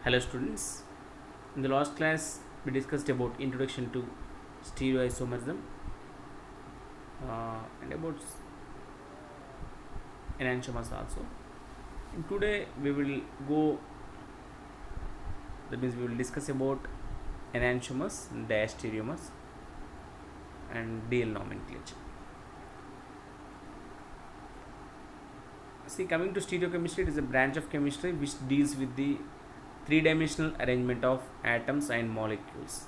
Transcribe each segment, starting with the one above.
Hello students, in the last class we discussed about introduction to stereoisomerism and about enantiomers also. And today we will go, that means we will discuss about enantiomers, diastereomers and DL nomenclature. See, coming to stereochemistry, it is a branch of chemistry which deals with the three-dimensional arrangement of atoms and molecules.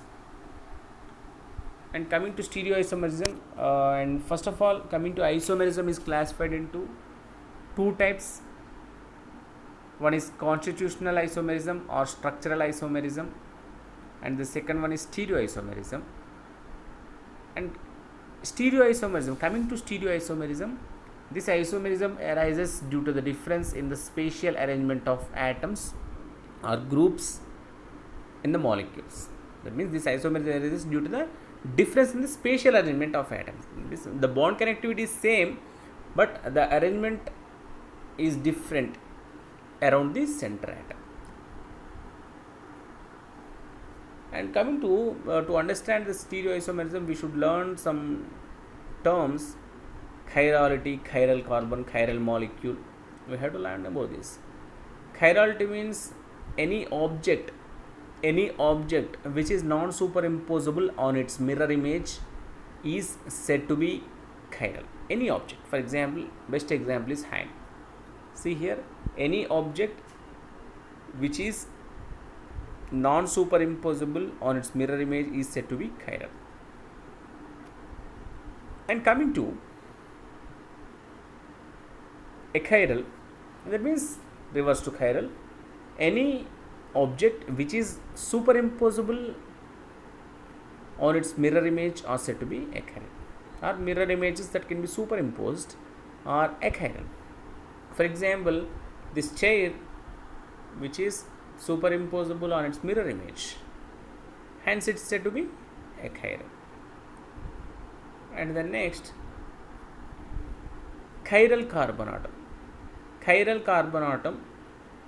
And coming to stereoisomerism, and first of all, coming to isomerism is classified into two types. One is constitutional isomerism or structural isomerism, and the second one is stereoisomerism. And stereoisomerism, coming to stereoisomerism, this isomerism arises due to the difference in the spatial arrangement of atoms or groups in the molecules. That means this isomerism arises due to the difference in the spatial arrangement of atoms. The bond connectivity is same, but the arrangement is different around the center atom. And coming to understand the stereoisomerism, we should learn some terms: chirality, chiral carbon, chiral molecule. We have to learn about this. Chirality means any object which is non-superimposable on its mirror image is said to be chiral. Any object, for example, best example is hand. See here, any object which is non-superimposable on its mirror image is said to be chiral. And coming to achiral, that means reverse to chiral, any object which is superimposable on its mirror image are said to be achiral, or mirror images that can be superimposed are achiral. For example, this chair which is superimposable on its mirror image, hence it's said to be achiral. And the next, chiral carbon atom. Chiral carbon atom,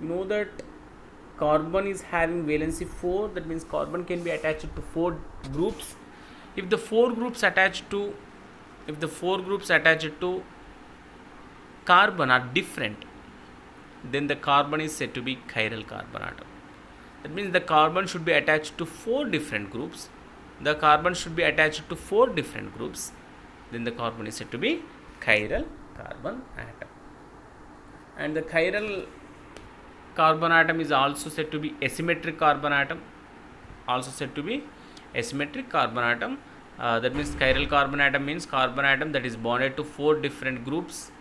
you know that carbon is having valency 4, that means carbon can be attached to 4 groups. If the four groups attached to carbon are different, then the carbon is said to be chiral carbon atom. That means the carbon should be attached to 4 different groups. The carbon should be attached to 4 different groups, then the carbon is said to be chiral carbon atom. And the chiral carbon atom is also said to be asymmetric carbon atom. That means chiral carbon atom means carbon atom that is bonded to 4 different groups.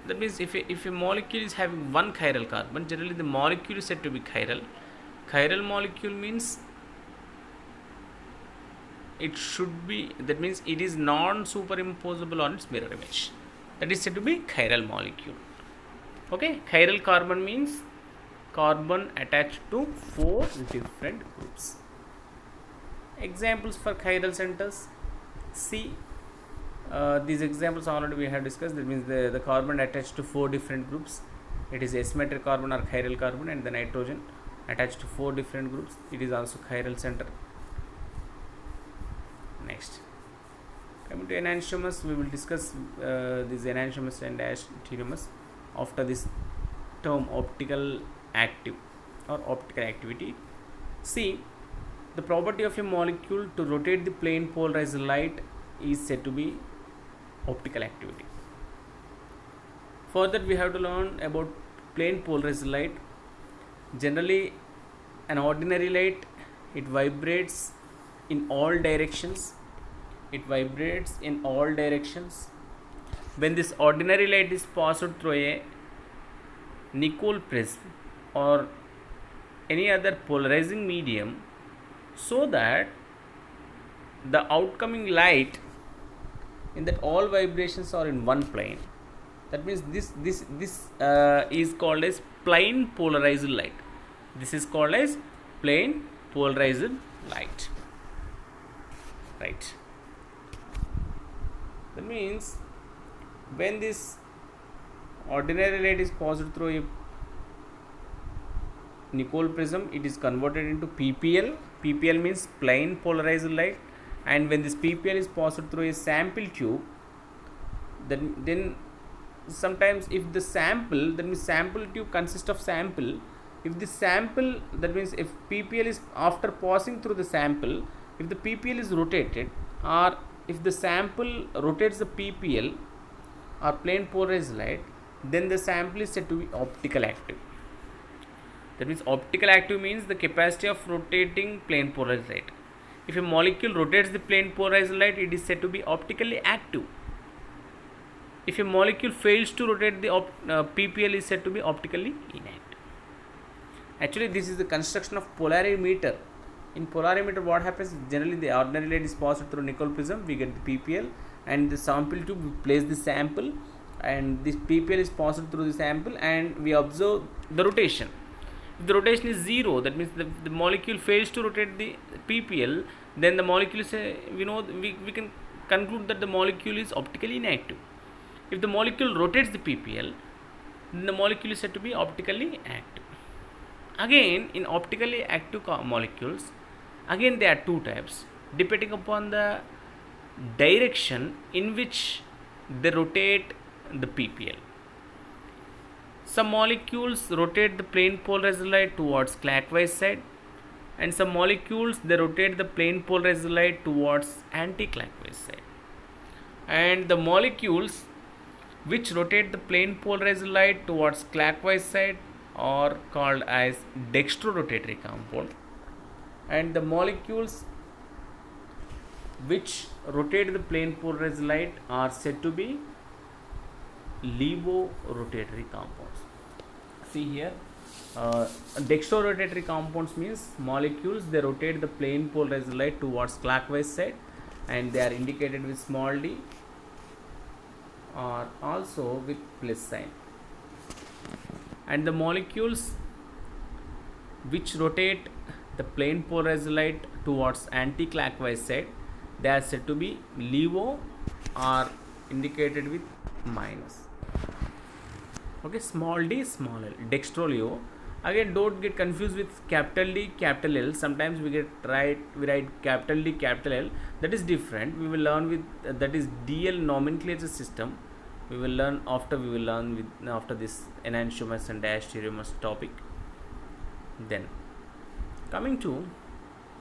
That means if a molecule is having one chiral carbon, generally the molecule is said to be chiral. Chiral molecule means it should be, that means it is non-superimposable on its mirror image. That is said to be chiral molecule. Okay, chiral carbon means carbon attached to 4 different groups. Examples for chiral centers. See, these examples already we have discussed. That means the carbon attached to 4 different groups. It is asymmetric carbon or chiral carbon, and the nitrogen attached to 4 different groups. It is also chiral center. Next, coming to enantiomers, we will discuss these enantiomers and diastereomers after this term optical active or optical activity. See, the property of a molecule to rotate the plane polarized light is said to be optical activity. Further, we have to learn about plane polarized light. Generally, an ordinary light, it vibrates in all directions. When this ordinary light is passed through a Nicol prism or any other polarizing medium, so that the outcoming light in that all vibrations are in one plane. That means this is called as plane polarized light. This is called as plane polarized light. Right. That means when this ordinary light is passed through a Nicol prism, it is converted into PPL. PPL means plain polarized light, and when this PPL is passed through a sample tube, then sometimes if the sample, that means sample tube consists of sample, if the sample, that means if PPL is, after passing through the sample, if the PPL is rotated, or if the sample rotates the PPL or plain polarized light, then the sample is said to be optical active. That means optical active means the capacity of rotating plane polarized light. If a molecule rotates the plane polarized light, it is said to be optically active. If a molecule fails to rotate the PPL, is said to be optically inactive. Actually, this is the construction of polarimeter. In polarimeter, what happens? Generally, the ordinary light is passed through Nicol prism. We get the PPL, and the sample tube, we place the sample, and this PPL is passed through the sample, and we observe the rotation. If the rotation is 0, that means the molecule fails to rotate the PPL, then the molecule is, we can conclude that the molecule is optically inactive. If the molecule rotates the PPL, then the molecule is said to be optically active. Again, in optically active molecules, again there are two types, depending upon the direction in which they rotate the PPL. Some molecules rotate the plane polarized light towards clockwise side, and some molecules they rotate the plane polarized light towards anti-clockwise side. And the molecules which rotate the plane polarized light towards clockwise side are called as dextrorotatory compound, and the molecules which rotate the plane polarized light are said to be levorotatory compounds. See here, dextrorotatory compounds means molecules they rotate the plane polarized light towards clockwise side, and they are indicated with small d or also with plus sign. And the molecules which rotate the plane polarized light towards anti-clockwise side, they are said to be levo or indicated with minus. Okay, small d, small l, dextrolevo. Again, don't get confused with capital D, capital L. Sometimes we write capital D, capital L. That is different. We will learn with that is DL nomenclature system. We will learn after this enantiomers and diastereomers topic. Then coming to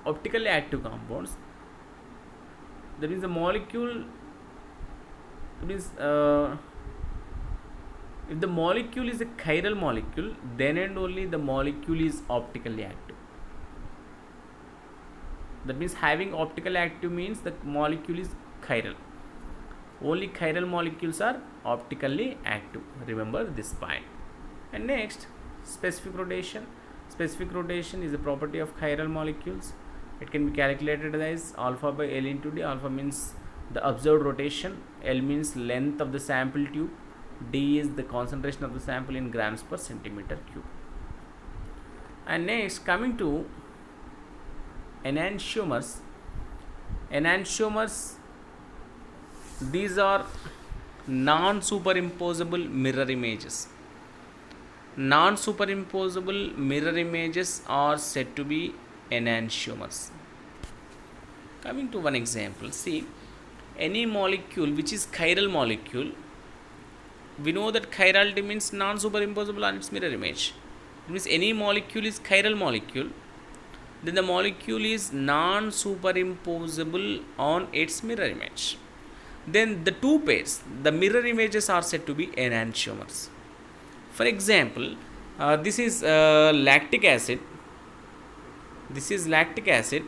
optically active compounds, that means the molecule, means if the molecule is a chiral molecule, then and only the molecule is optically active. That means having optical active means the molecule is chiral. Only chiral molecules are optically active. Remember this point. And next, specific rotation. Specific rotation is a property of chiral molecules. It can be calculated as alpha by L into D. Alpha means the observed rotation, L means length of the sample tube, D is the concentration of the sample in grams per centimeter cube. And next, coming to enantiomers. Enantiomers, these are non-superimposable mirror images. Non-superimposable mirror images are said to be enantiomers. Coming to one example, see, any molecule which is chiral molecule, we know that chirality means non-superimposable on its mirror image. It means any molecule is chiral molecule, then the molecule is non-superimposable on its mirror image. Then the two pairs, the mirror images are said to be enantiomers. For example, this is lactic acid. This is lactic acid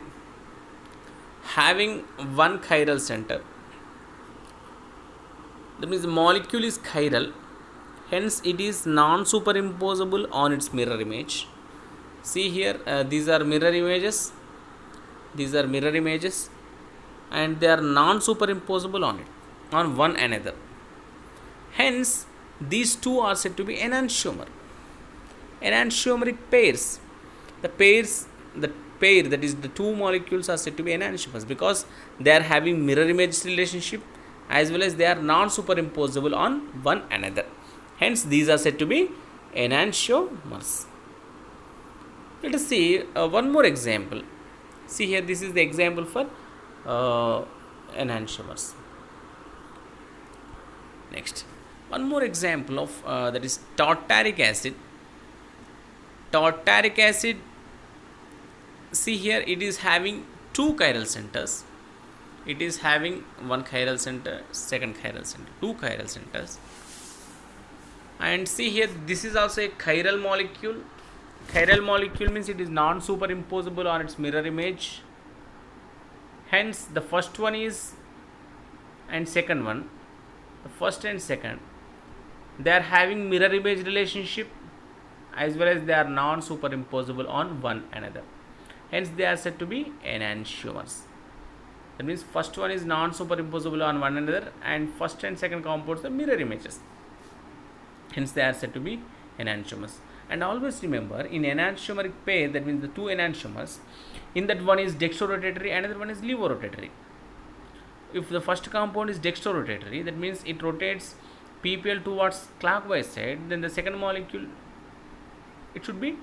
having one chiral center. That means the molecule is chiral, hence it is non-superimposable on its mirror image. See here, these are mirror images. These are mirror images, and they are non-superimposable on one another. Hence, these two are said to be enantiomer. Enantiomeric pairs. The pair, that is the two molecules, are said to be enantiomers because they are having mirror image relationship as well as they are non-superimposable on one another. Hence, these are said to be enantiomers. Let us see one more example. See here, this is the example for enantiomers. Next, one more example of that is tartaric acid. Tartaric acid, see here, it is having two chiral centers. It is having one chiral center, second chiral center, two chiral centers. And see here, this is also a chiral molecule. Chiral molecule means it is non-superimposable on its mirror image. Hence, the first one is and second one, the first and second, they are having mirror image relationship, as well as they are non-superimposable on one another. Hence, they are said to be enantiomers. That means first one is non-superimposable on one another, and first and second compounds are mirror images. Hence, they are said to be enantiomers. And always remember, in enantiomeric pair, that means the two enantiomers, in that one is dextrorotatory, another one is levorotatory. If the first compound is dextrorotatory, that means it rotates ppl towards clockwise side, then the second molecule, it should be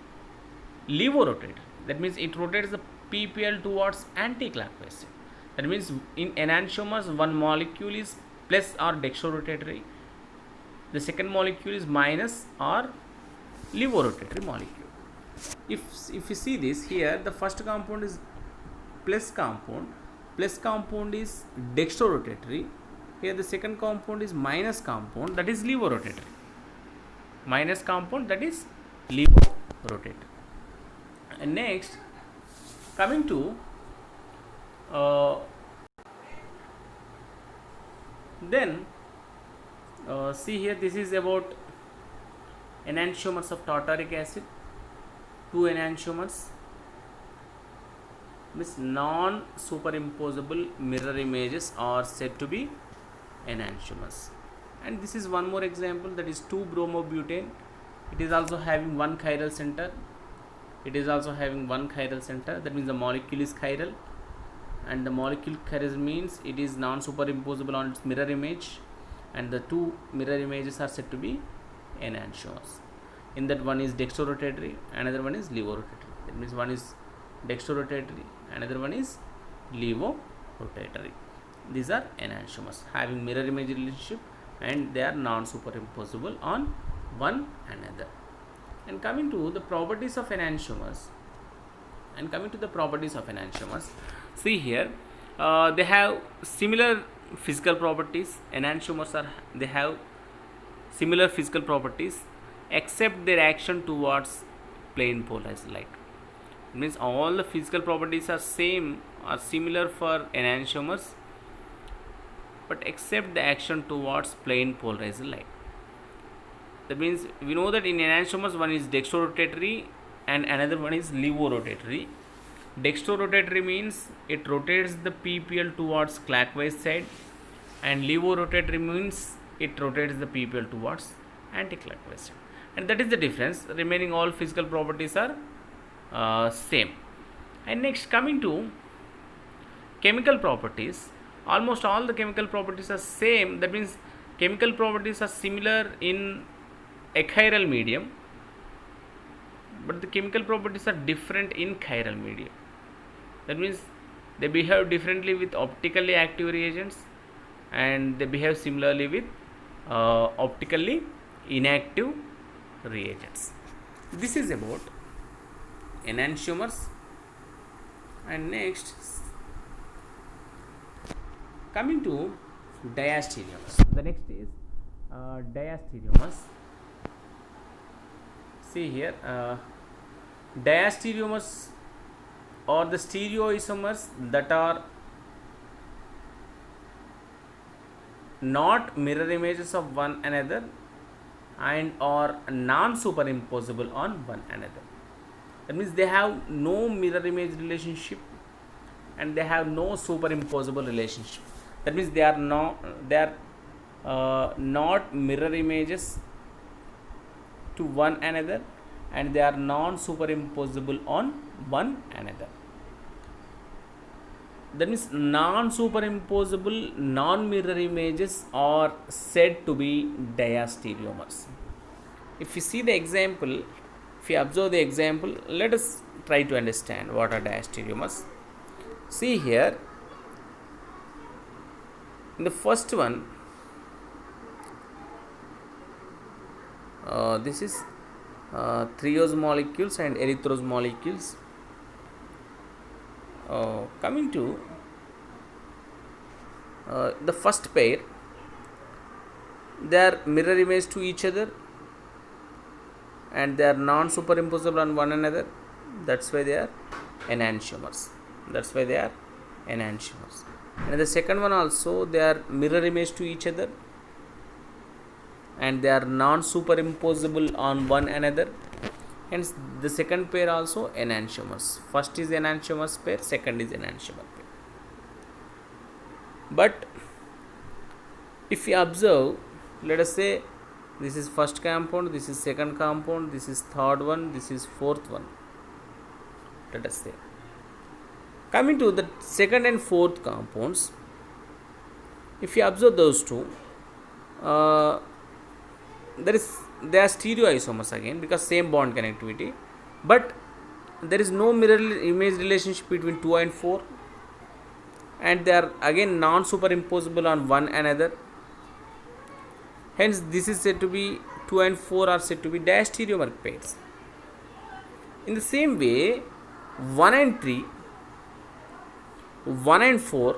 levorotatory. That means it rotates the ppl towards anti-clockwise side. That means in enantiomers, one molecule is plus or dextrorotatory, the second molecule is minus or levorotatory molecule. If you see this here, the first compound is plus compound is dextrorotatory. Here the second compound is minus compound, that is levorotatory. Minus compound, that is levorotatory. And next, coming to see here, this is about enantiomers of tartaric acid. Two enantiomers means non-superimposable mirror images are said to be enantiomers. And this is one more example, that is 2-bromobutane. It is also having one chiral center. That means the molecule is chiral, and the molecule chiral means it is non-superimposable on its mirror image, and the two mirror images are said to be enantiomers. In that, one is dextrorotatory, another one is levorotatory. That means one is dextrorotatory, another one is levorotatory. These are enantiomers having mirror image relationship, and they are non-superimposable on one another. And coming to the properties of enantiomers, see here, they have similar physical properties. Enantiomers they have similar physical properties, except their action towards plane polarized light. It means all the physical properties are similar for enantiomers, but except the action towards plane polarized light. That means we know that in enantiomers, one is dextrorotatory and another one is levorotatory. Dextrorotatory means it rotates the ppl towards clockwise side, and levorotatory means it rotates the ppl towards anti-clockwise side. And that is the difference. Remaining all physical properties are same. And next, coming to chemical properties, almost all the chemical properties are same. That means chemical properties are similar in achiral medium, but the chemical properties are different in chiral medium. That means they behave differently with optically active reagents, and they behave similarly with optically inactive reagents. This is about enantiomers. And next, coming to diastereomers. The next is diastereomers. See here, diastereomers or the stereoisomers that are not mirror images of one another and are non-superimposable on one another. That means they have no mirror image relationship and they have no superimposable relationship. That means they are not mirror images to one another, and they are non-superimposable on one another. That means non-superimposable, non-mirror images are said to be diastereomers. If you see the example, If you observe the example, let us try to understand what are diastereomers. See here, in the first one, this is triose molecules and erythrose molecules. Coming to the first pair, they are mirror image to each other and they are non-superimposable on one another. That's why they are enantiomers. And the second one also, they are mirror image to each other and they are non-superimposable on one another. Hence, the second pair also enantiomers. First is enantiomers pair, second is enantiomer pair. But if you observe, let us say this is first compound, this is second compound, this is third one, this is fourth one. Let us say, coming to the second and fourth compounds, if you observe those two, they are stereoisomers again because same bond connectivity, but there is no mirror image relationship between 2 and 4, and they are again non-superimposable on one another. Hence, this is said to be 2 and 4 are said to be diastereomer pairs. In the same way, 1 and 3, 1 and 4,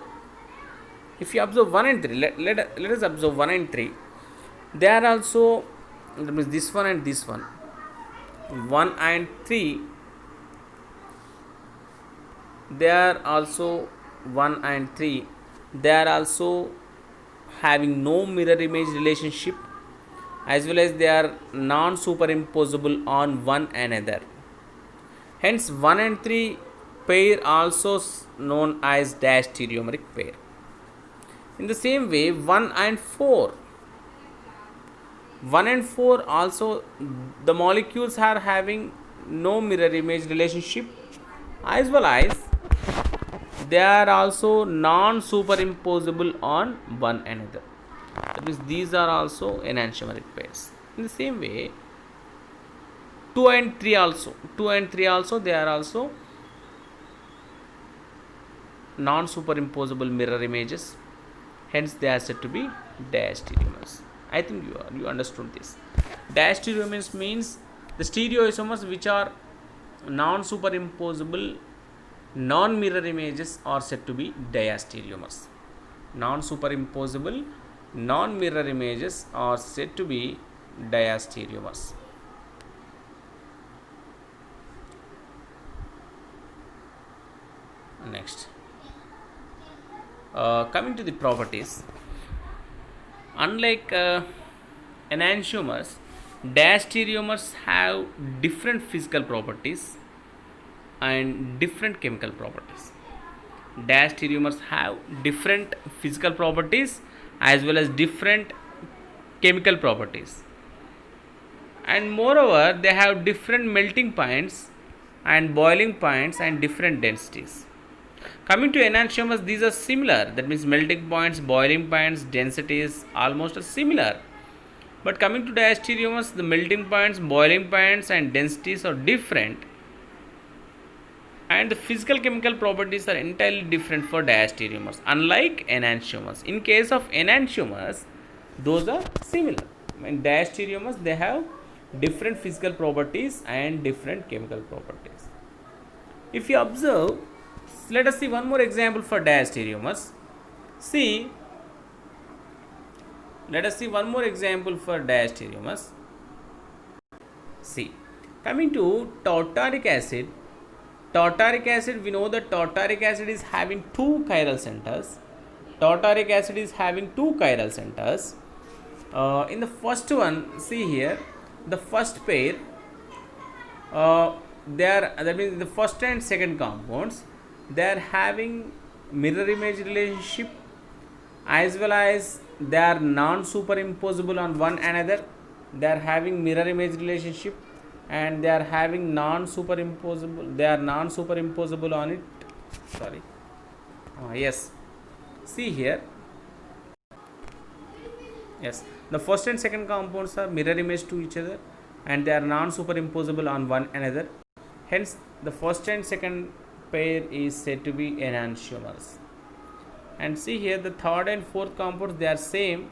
if you observe 1 and 3, let us observe 1 and 3, they are also, that means this one and this one, 1 and 3, they are also 1 and 3, they are also having no mirror image relationship, as well as they are non-superimposable on one another. Hence, 1 and 3 pair also known as diastereomeric pair. In the same way, 1 and 4 also, the molecules are having no mirror image relationship, as well as they are also non-superimposable on one another. That means these are also enantiomeric pairs. In the same way, 2 and 3 also, they are also non-superimposable mirror images. Hence, they are said to be diastereomers. I think you understood this. Diastereomers means the stereoisomers which are non-superimposable non-mirror images are said to be diastereomers. Non-superimposable non-mirror images are said to be diastereomers. Next, coming to the properties, unlike enantiomers, diastereomers have different physical properties and different chemical properties. Diastereomers have different physical properties as well as different chemical properties, and moreover they have different melting points and boiling points and different densities. Coming to enantiomers, these are similar, that means melting points, boiling points, densities almost are similar. But coming to diastereomers, the melting points, boiling points and densities are different, and the physical chemical properties are entirely different for diastereomers, unlike enantiomers. In case of enantiomers, those are similar. In diastereomers, they have different physical properties and different chemical properties. If you observe, let us see one more example for diastereomers. Let us see one more example for diastereomers. See, coming to tartaric acid, we know that tartaric acid is having two chiral centers. In the first one, see here, the first pair, that means the first and second compounds, they are having mirror image relationship, as well as they are non-superimposable on one another. They are having mirror image relationship and they are having non-superimposable on it. Yes, see here, yes, the first and second compounds are mirror image to each other, and they are non-superimposable on one another. Hence, the first and second pair is said to be enantiomers. And see here, the third and fourth compounds, they are same.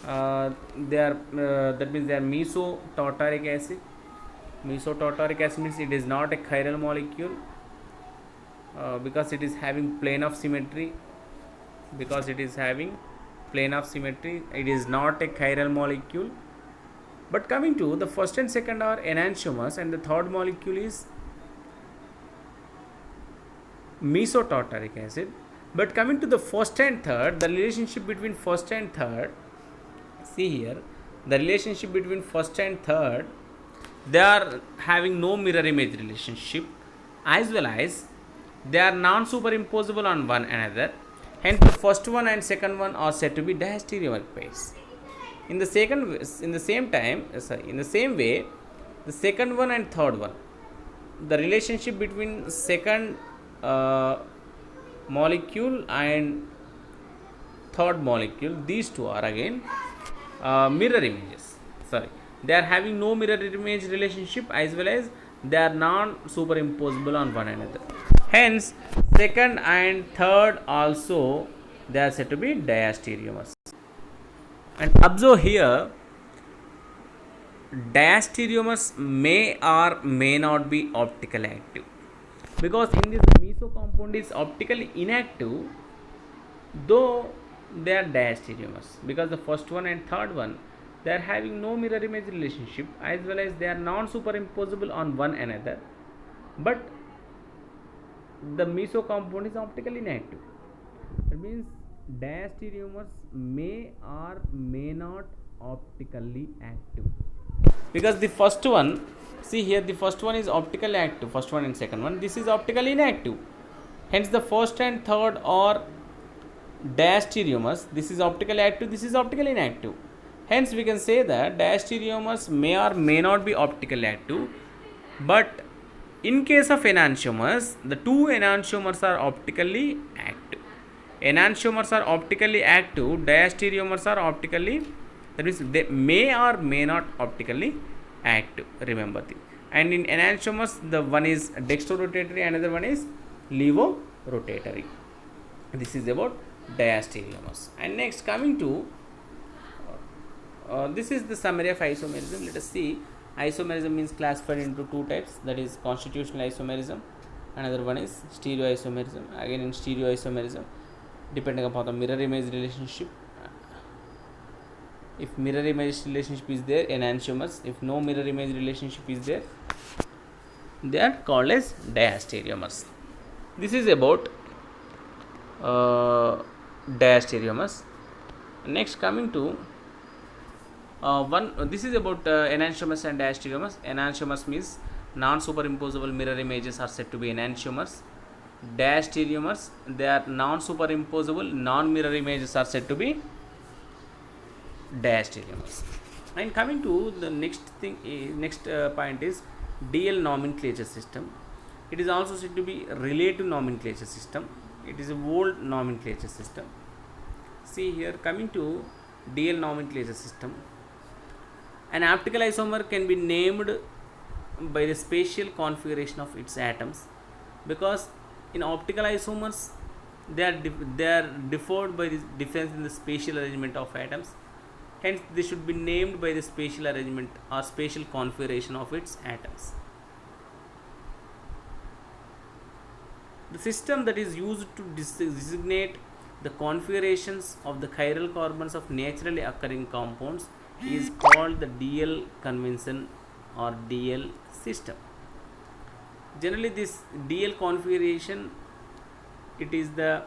They are that means they are mesotartaric acid. Mesotartaric acid means it is not a chiral molecule because it is having plane of symmetry. Because it is having plane of symmetry, it is not a chiral molecule. But coming to the first and second are enantiomers, and the third molecule is mesotartaric acid. But coming to the first and third, the relationship between first and third, see here, the relationship between first and third, they are having no mirror image relationship, as well as they are non-superimposable on one another. Hence, the first one and second one are said to be diastereomer pairs. In the same way, the second one and third one, the relationship between second molecule and third molecule, these two are again mirror images. They are having no mirror image relationship, as well as they are non-superimposable on one another. Hence, second and third also, they are said to be diastereomers. And observe here, diastereomers may or may not be optically active, because in this meso compound is optically inactive, though they are diastereomers, because the first one and third one, they are having no mirror image relationship, as well as they are non-superimposable on one another, but the meso compound is optically inactive. That means diastereomers may or may not optically active, because the first one, see here, the first one is optically active, first one and second one, this is optically inactive. Hence, the first and third are diastereomers, this is optically active, this is optically inactive. Hence, we can say that diastereomers may or may not be optically active, but in case of enantiomers, the two enantiomers are optically active. Enantiomers are optically active, diastereomers are optically, that means they may or may not optically active, remember this. And in enantiomers, the one is dextrorotatory, another one is levorotatory. This is about diastereomers. And next, coming to this is the summary of isomerism. Let us see. Isomerism means classified into two types, that is constitutional isomerism, another one is stereoisomerism. Again, in stereoisomerism, depending upon the mirror image relationship, if mirror image relationship is there, enantiomers. If no mirror image relationship is there, they are called as diastereomers. This is about diastereomers. Next, coming to this is about enantiomers and diastereomers. Enantiomers means non-superimposable mirror images are said to be enantiomers. Diastereomers, they are non-superimposable non-mirror images are said to be diastereomers. And coming to the next point is DL nomenclature system. It is also said to be relative nomenclature system. It is a old nomenclature system. See here, coming to DL nomenclature system, an optical isomer can be named by the spatial configuration of its atoms, because in optical isomers they are differed by the difference in the spatial arrangement of atoms. Hence, they should be named by the spatial arrangement or spatial configuration of its atoms. The system that is used to designate the configurations of the chiral carbons of naturally occurring compounds is called the DL convention or DL system. Generally, this DL configuration, it is the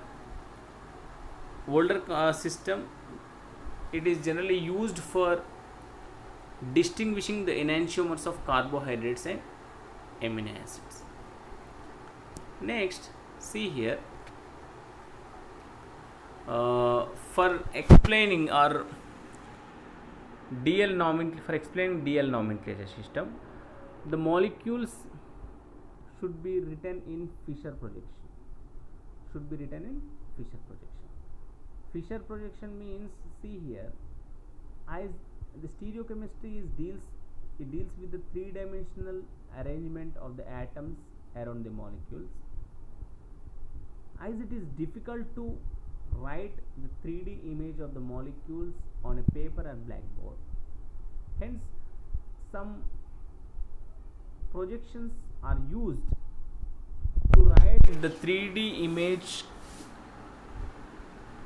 older system. It is generally used for distinguishing the enantiomers of carbohydrates and amino acids. Next, see here, for explaining DL nomenclature system, the molecules should be written in Fischer projection. Fischer projection means, see here, as the stereochemistry deals it deals with the three-dimensional arrangement of the atoms around the molecules. As it is difficult to write the 3D image of the molecules on a paper or blackboard, hence some projections are used to write the 3D image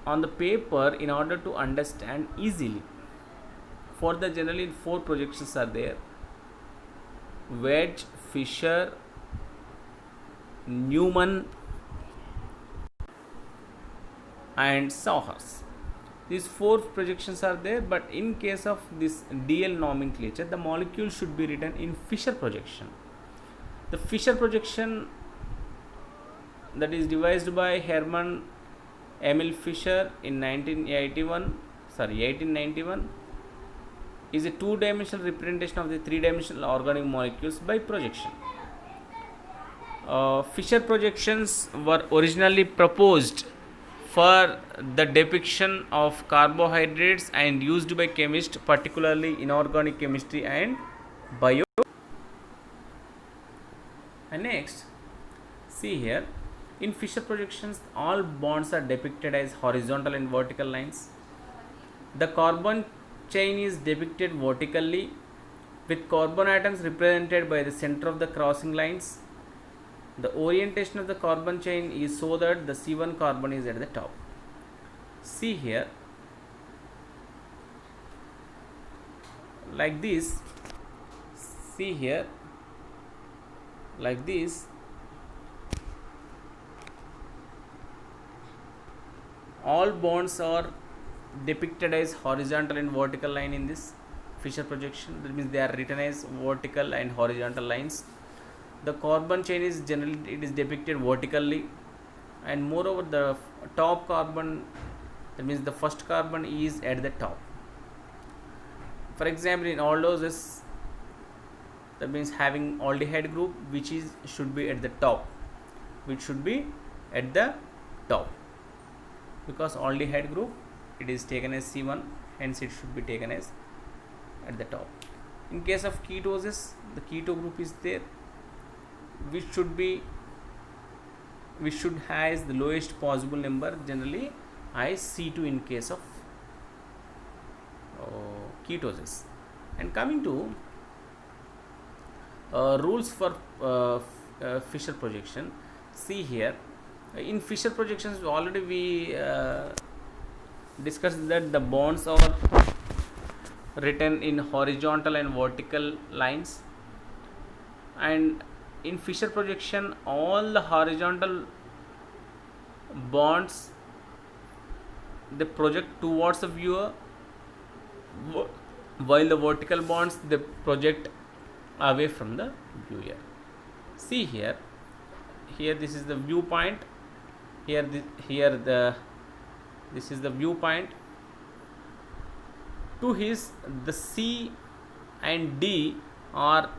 on the paper in order to understand easily. For the generally 4 projections are there: Wedge, Fisher, Newman and Sauhers. These 4 projections are there, but in case of this DL nomenclature, the molecule should be written in Fisher projection. The Fisher projection, that is devised by Hermann Emil Fischer in 1891, is a 2-dimensional representation of the 3-dimensional organic molecules by projection. Fisher projections were originally proposed for the depiction of carbohydrates and used by chemists, particularly inorganic chemistry and bio. And next, see here, in Fisher projections, all bonds are depicted as horizontal and vertical lines. The carbon chain is depicted vertically, with carbon atoms represented by the center of the crossing lines. The orientation of the carbon chain is so that the C1 carbon is at the top. See here, like this. See here, like this. All bonds are depicted as horizontal and vertical line in this Fisher projection. That means they are written as vertical and horizontal lines. The carbon chain is generally depicted vertically, and moreover the top carbon, that means the first carbon, is at the top. For example, in aldoses, that means having aldehyde group, which should be at the top, because aldehyde group, it is taken as C1, hence it should be taken as at the top. In case of ketosis, the keto group is there, which should has the lowest possible number, generally as C2 in case of ketosis. And coming to rules for Fisher projection, see here, in Fisher projections already we discussed that the bonds are written in horizontal and vertical lines, and in Fisher projection all the horizontal bonds, they project towards the viewer, while the vertical bonds, they project away from the viewer. See here this is the viewpoint, this is the viewpoint. To his, the C and D are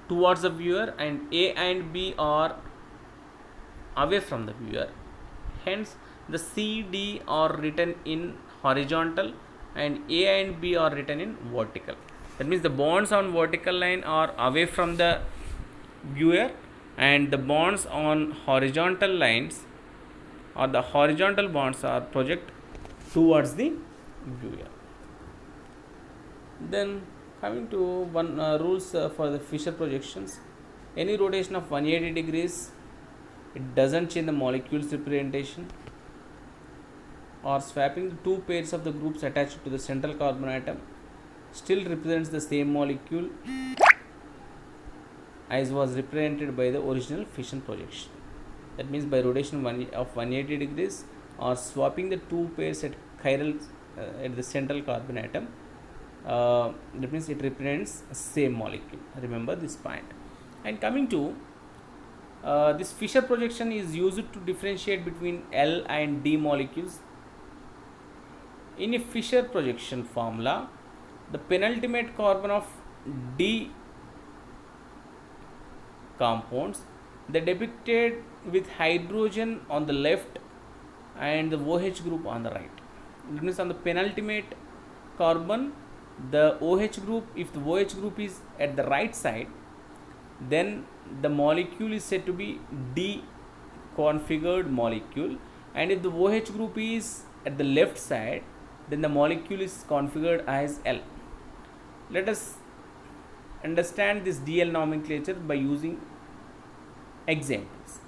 towards the viewer, and A and B are away from the viewer. Hence, the C, D are written in horizontal and A and B are written in vertical. That means the bonds on vertical line are away from the viewer, and the bonds on horizontal lines, or the horizontal bonds, are project towards the viewer. Then coming to one rules for the Fisher projections. Any rotation of 180 degrees, it doesn't change the molecule's representation. Or swapping the 2 pairs of the groups attached to the central carbon atom still represents the same molecule as was represented by the original fission projection. That means by rotation of 180 degrees or swapping the 2 pairs at chiral at the central carbon atom, that means it represents same molecule. Remember this point. And coming to this Fisher projection is used to differentiate between L and D molecules. In a Fisher projection formula, the penultimate carbon of D compounds, they depicted with hydrogen on the left and the OH group on the right. That means on the penultimate carbon, the OH group, if the OH group is at the right side, then the molecule is said to be deconfigured molecule, and if the OH group is at the left side, then the molecule is configured as L. Let us understand this DL nomenclature by using examples.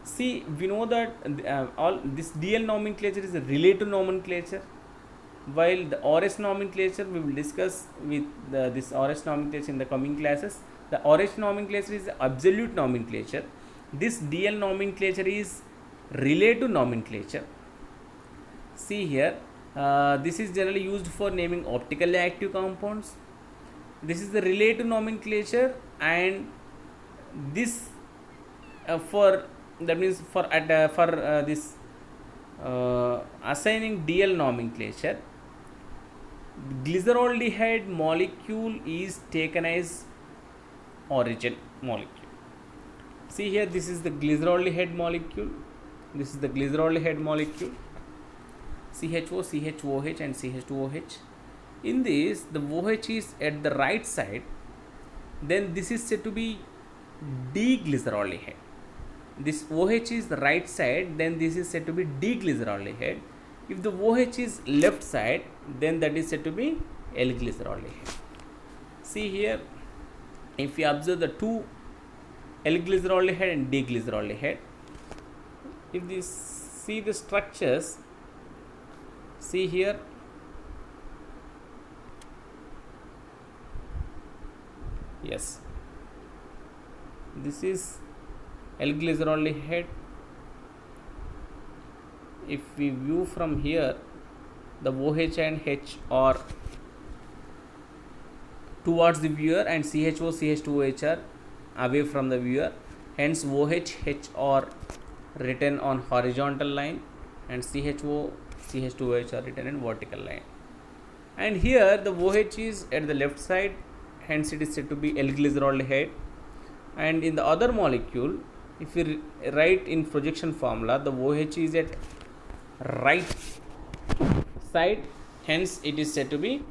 See, we know that all this DL nomenclature is a relative nomenclature, while the ORS nomenclature we will discuss with this ORS nomenclature in the coming classes. The ORS nomenclature is absolute nomenclature. This DL nomenclature is relative nomenclature. See here, this is generally used for naming optically active compounds. This is the relative nomenclature, and this for that means for this assigning DL nomenclature, glyceraldehyde molecule is taken as origin molecule. See here, this is the glyceraldehyde molecule. This is the glyceraldehyde molecule. CHO, CHOH and CH2OH. In this, the OH is at the right side, then this is said to be D-glyceraldehyde. This OH is the right side, then this is said to be D-glyceraldehyde. If the OH is left side, then that is said to be L-glyceraldehyde. See here, if you observe the two L-glyceraldehyde and D-glyceraldehyde, if we see the structures, see here, yes, this is L-glyceraldehyde. If we view from here, the OH and H are towards the viewer and CHO, CH2OH are away from the viewer. Hence, OH, H are written on horizontal line and CHO, CH2OH are written in vertical line. And here the OH is at the left side, hence it is said to be L-glyceraldehyde. And in the other molecule, if we write in projection formula, the OH is at right side, hence it is said to be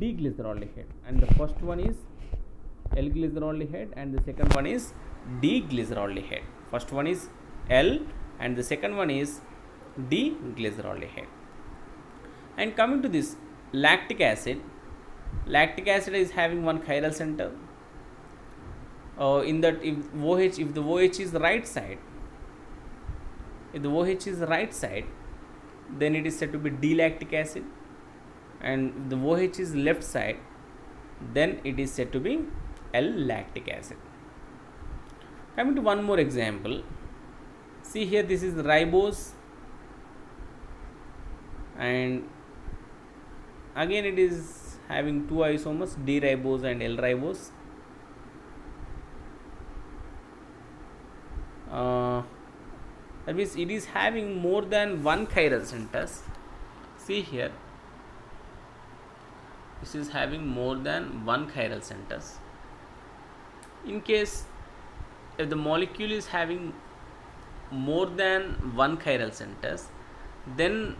D-glyceraldehyde, and the first one is L-glyceraldehyde and the second one is D-glyceraldehyde. First one is L and the second one is D-glyceraldehyde. And coming to this lactic acid is having one chiral center. In that, if the OH is the right side, then it is said to be D-lactic acid, and if the OH is left side, then it is said to be L-lactic acid. Coming to one more example, see here, this is ribose, and again it is having two isomers, D-ribose and L-ribose. That means it is having more than one chiral centers. See here, this is having more than one chiral centers. In case if the molecule is having more than one chiral centers, then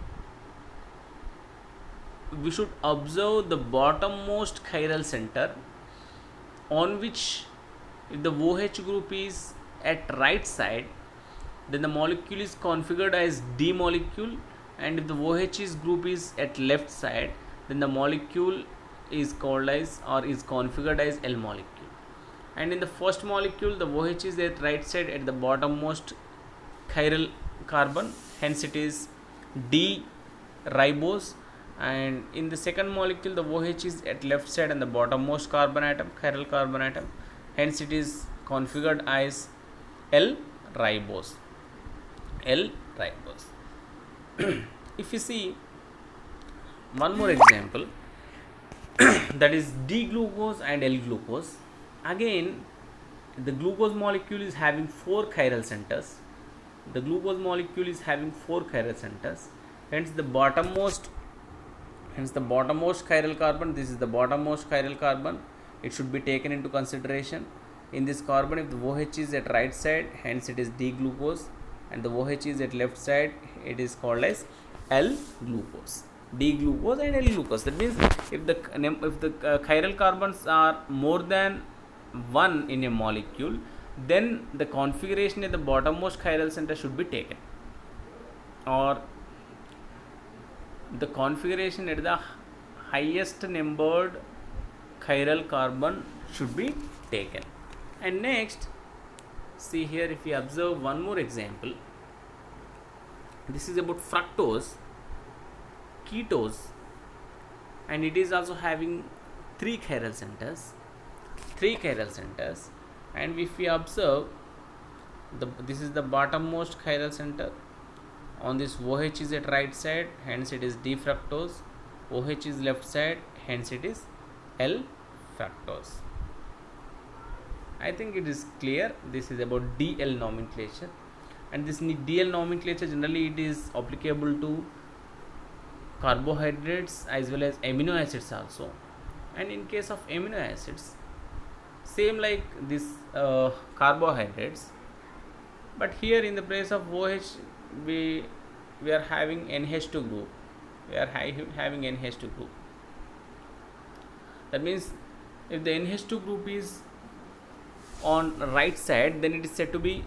we should observe the bottommost chiral center, on which if the OH group is at right side, then the molecule is configured as D molecule, and if the OH group is at left side, then the molecule is called as or is configured as L molecule. And in the first molecule, the OH is at right side at the bottommost chiral carbon, hence it is D ribose, and in the second molecule the OH is at left side and the bottommost carbon atom, chiral carbon atom, hence it is configured as L ribose. If you see one more example, that is D-glucose and L-glucose. Again, the glucose molecule is having four chiral centers. Hence the bottommost chiral carbon, this is the bottommost chiral carbon, it should be taken into consideration. In this carbon, if the OH is at right side, hence it is D-glucose, and the OH is at left side, it is called as L-glucose, D-glucose and L-glucose. That means if the chiral carbons are more than one in a molecule, then the configuration at the bottommost chiral center should be taken, or the configuration at the highest numbered chiral carbon should be taken. And next, see here, if we observe one more example, this is about fructose, ketose, and it is also having three chiral centers, and if we observe, this is the bottommost chiral center. On this, OH is at right side, hence it is D-fructose. OH is left side, hence it is L-fructose. I think it is clear. This is about DL nomenclature, and this DL nomenclature generally it is applicable to carbohydrates as well as amino acids also. And in case of amino acids, same like this carbohydrates, but here in the place of OH we are having NH2 group. Having NH2 group. That means if the NH2 group is on right side, then it is said to be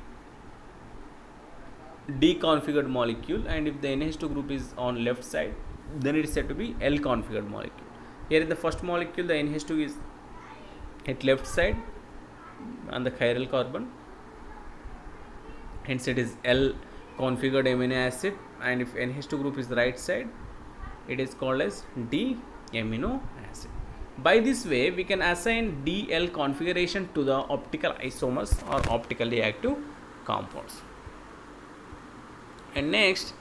D-configured molecule, and if the NH2 group is on left side, then it is said to be L-configured molecule. Here in the first molecule, the NH2 is at left side on the chiral carbon, hence it is L-configured amino acid, and if NH2 group is the right side, it is called as D-amino acid. By this way, we can assign DL configuration to the optical isomers or optically active compounds. And next,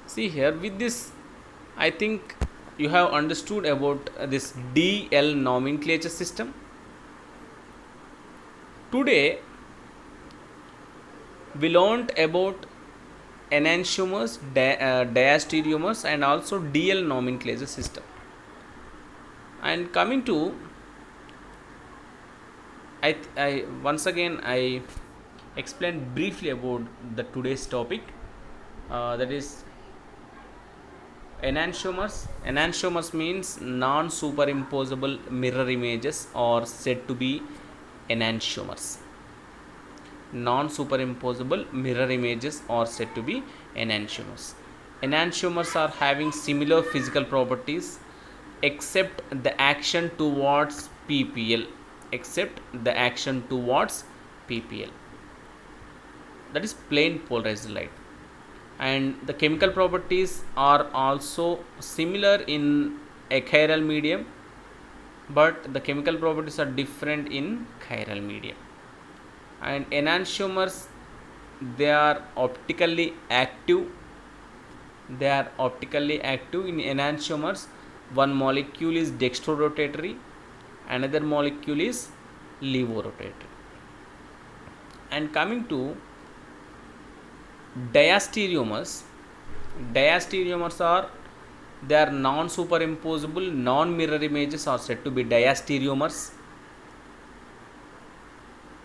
see here, with this, I think you have understood about this DL nomenclature system. Today, we learned about enantiomers, diastereomers, and also DL nomenclature system. And coming to, I once again I explained briefly about the today's topic, that is enantiomers. Enantiomers means non-superimposable mirror images are said to be enantiomers. Non-superimposable mirror images are said to be enantiomers. Enantiomers are having similar physical properties except the action towards PPL. That is plain polarized light. And the chemical properties are also similar in achiral medium, but the chemical properties are different in chiral medium. And enantiomers, they are optically active. In enantiomers, one molecule is dextrorotatory, another molecule is levorotatory. And coming to diastereomers are, they are non-superimposable, non-mirror images are said to be diastereomers.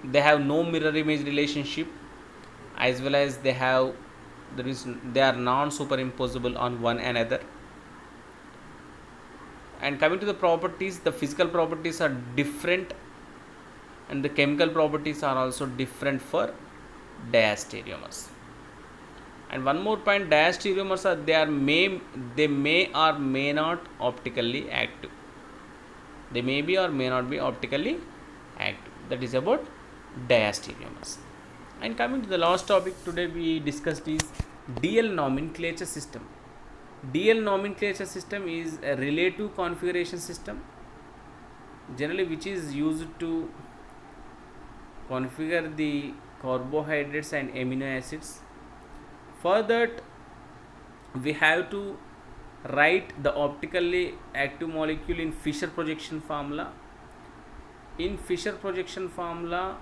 They have no mirror image relationship, as well as they are non-superimposable on one another. And coming to the properties, the physical properties are different, and the chemical properties are also different for diastereomers. And one more point, diastereomers are, they may or may not optically active. They may be or may not be optically active. That is about diastereomers. And coming to the last topic today, we discussed is DL nomenclature system. DL nomenclature system is a relative configuration system, generally which is used to configure the carbohydrates and amino acids. For that, we have to write the optically active molecule in Fischer projection formula. In Fischer projection formula,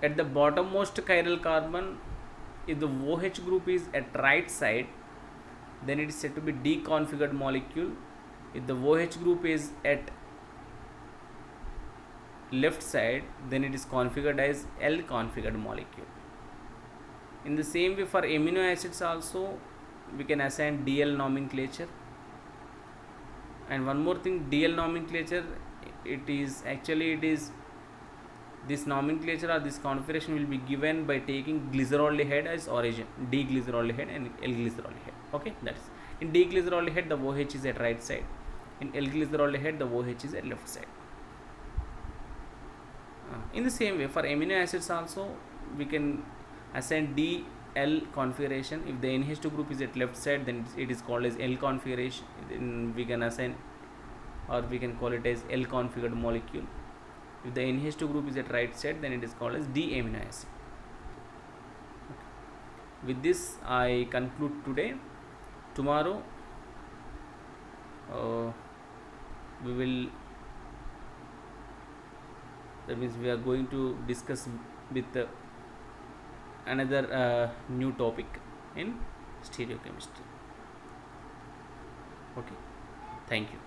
at the bottommost chiral carbon, if the OH group is at right side, then it is said to be D-configured molecule. If the OH group is at left side, then it is configured as L-configured molecule. In the same way, for amino acids also, we can assign DL nomenclature. And one more thing, DL nomenclature, it is this nomenclature or this configuration will be given by taking glyceroldehyde as origin, D-glyceroldehyde and L-glyceroldehyde. Okay, that is, in D-glyceroldehyde the OH is at right side, in L-glyceroldehyde the OH is at left side. In the same way, for amino acids also we can assign DL configuration. If the NH2 group is at left side, then it is called as L configuration. Then we can assign, or we can call it as L configured molecule. If the NH2 group is at right side, then it is called as D amino acid. Okay. With this I conclude today. Tomorrow we will, that means we are going to discuss with another new topic in stereochemistry. Okay, thank you.